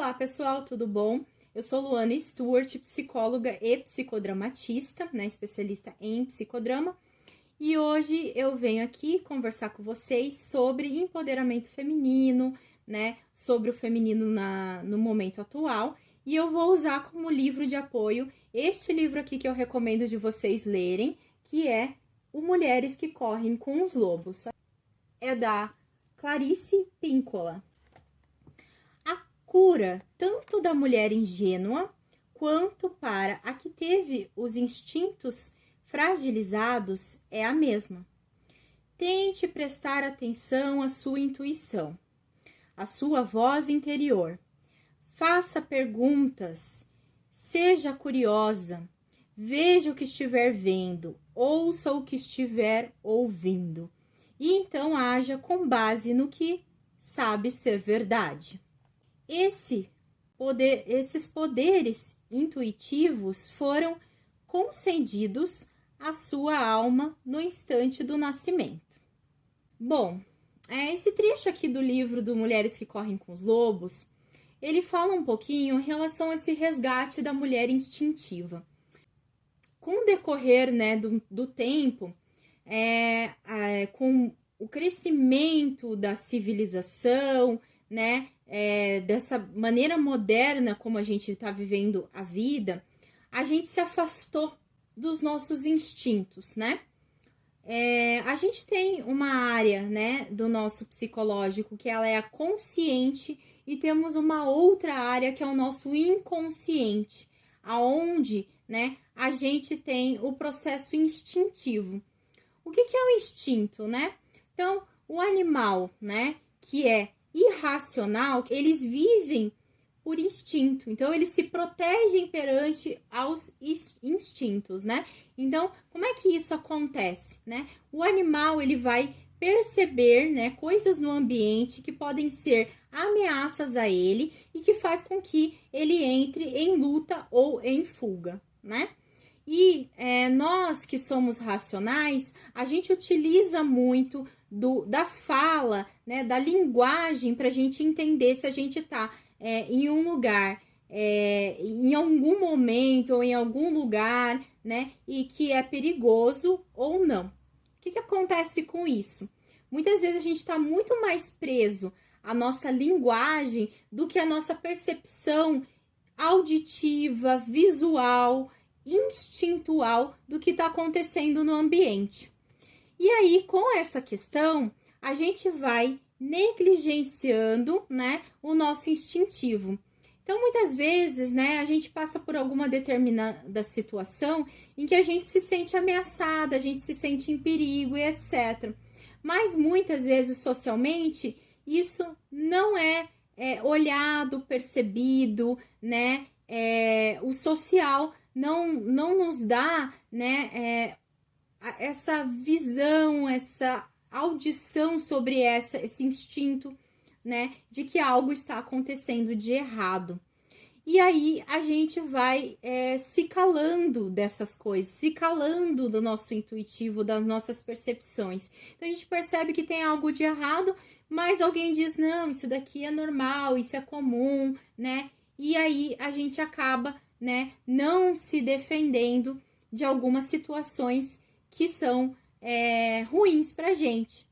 Olá, pessoal, tudo bom? Eu sou Luana Stuart, psicóloga e psicodramatista, né, especialista em psicodrama, e hoje eu venho aqui conversar com vocês sobre empoderamento feminino, né, sobre o feminino no momento atual, e eu vou usar como livro de apoio este livro aqui que eu recomendo de vocês lerem, que é O Mulheres que Correm com os Lobos. É da Clarice Píncola. Cura tanto da mulher ingênua quanto para a que teve os instintos fragilizados é a mesma. Tente prestar atenção à sua intuição, à sua voz interior. Faça perguntas, seja curiosa, veja o que estiver vendo, ouça o que estiver ouvindo, e então haja com base no que sabe ser verdade. Esses poderes intuitivos foram concedidos à sua alma no instante do nascimento. Bom, esse trecho aqui do livro do Mulheres que Correm com os Lobos, ele fala um pouquinho em relação a esse resgate da mulher instintiva. Com o decorrer, né, do tempo, com o crescimento da civilização, né, dessa maneira moderna como a gente está vivendo a vida, a gente se afastou dos nossos instintos, né? A gente tem uma área, né, do nosso psicológico que ela é a consciente e temos uma outra área que é o nosso inconsciente, aonde, né, a gente tem o processo instintivo. O que é o instinto, né? Então, o animal, né, que é irracional, eles vivem por instinto, então eles se protegem perante aos instintos, né? Então, como é que isso acontece, né? O animal, ele vai perceber, né, coisas no ambiente que podem ser ameaças a ele e que faz com que ele entre em luta ou em fuga, né? E nós que somos racionais, a gente utiliza muito da fala, né, da linguagem para a gente entender se a gente está em um lugar, em algum momento ou em algum lugar, né, e que é perigoso ou não. O que acontece com isso? Muitas vezes a gente está muito mais preso à nossa linguagem do que à nossa percepção auditiva, visual, instintual do que está acontecendo no ambiente. E aí, com essa questão, a gente vai negligenciando, né, o nosso instintivo. Então, muitas vezes, né, a gente passa por alguma determinada situação em que a gente se sente ameaçada, a gente se sente em perigo e etc. Mas, muitas vezes, socialmente, isso não é olhado, percebido, né, o social não nos dá, né, essa visão, essa audição sobre esse instinto, né, de que algo está acontecendo de errado. E aí a gente vai se calando dessas coisas, se calando do nosso intuitivo, das nossas percepções. Então a gente percebe que tem algo de errado, mas alguém diz, não, isso daqui é normal, isso é comum, né? E aí a gente acaba, né, não se defendendo de algumas situações que são ruins pra gente.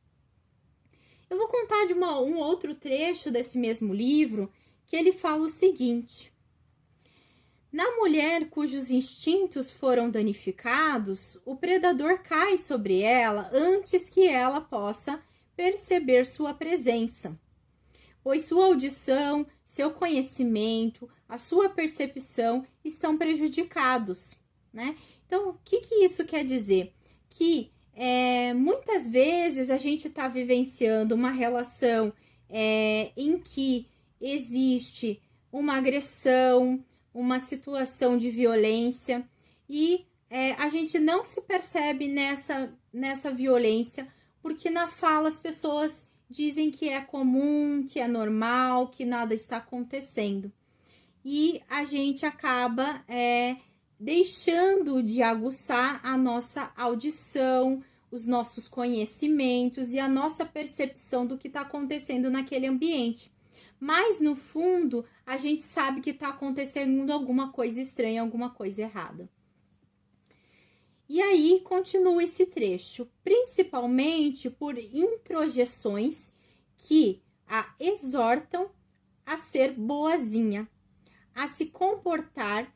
Eu vou contar de um outro trecho desse mesmo livro, que ele fala o seguinte: na mulher cujos instintos foram danificados, o predador cai sobre ela antes que ela possa perceber sua presença, pois sua audição, seu conhecimento, a sua percepção estão prejudicados, né? Então, o que isso quer dizer? Que muitas vezes a gente está vivenciando uma relação em que existe uma agressão, uma situação de violência e a gente não se percebe nessa violência, porque na fala as pessoas dizem que é comum, que é normal, que nada está acontecendo. E a gente acaba deixando de aguçar a nossa audição, os nossos conhecimentos e a nossa percepção do que está acontecendo naquele ambiente. mas no fundo a gente sabe que está acontecendo alguma coisa estranha, alguma coisa errada. E aí continua esse trecho, principalmente por introjeções que a exortam a ser boazinha, a se comportar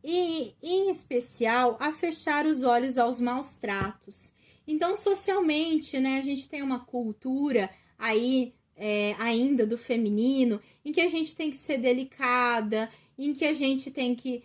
e, em especial, a fechar os olhos aos maus tratos. Então, socialmente, né, a gente tem uma cultura aí ainda do feminino, em que a gente tem que ser delicada, em que a gente tem que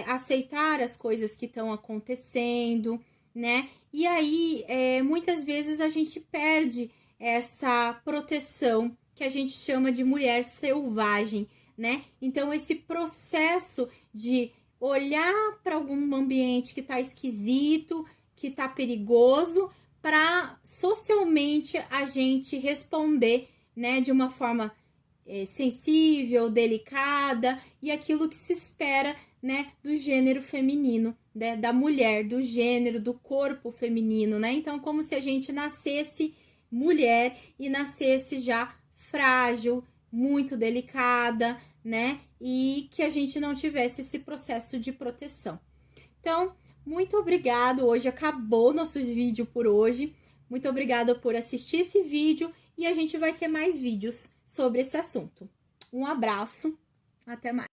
aceitar as coisas que estão acontecendo, né? E aí, muitas vezes a gente perde essa proteção que a gente chama de mulher selvagem, né? Então, esse processo de olhar para algum ambiente que tá esquisito, que tá perigoso, para socialmente a gente responder, né, de uma forma sensível, delicada, e aquilo que se espera, né, do gênero feminino, né, da mulher, do gênero, do corpo feminino, né? Então, como se a gente nascesse mulher e nascesse já frágil, muito delicada, né? E que a gente não tivesse esse processo de proteção. Então, muito obrigado. Hoje acabou nosso vídeo por hoje. Muito obrigada por assistir esse vídeo e a gente vai ter mais vídeos sobre esse assunto. Um abraço, até mais.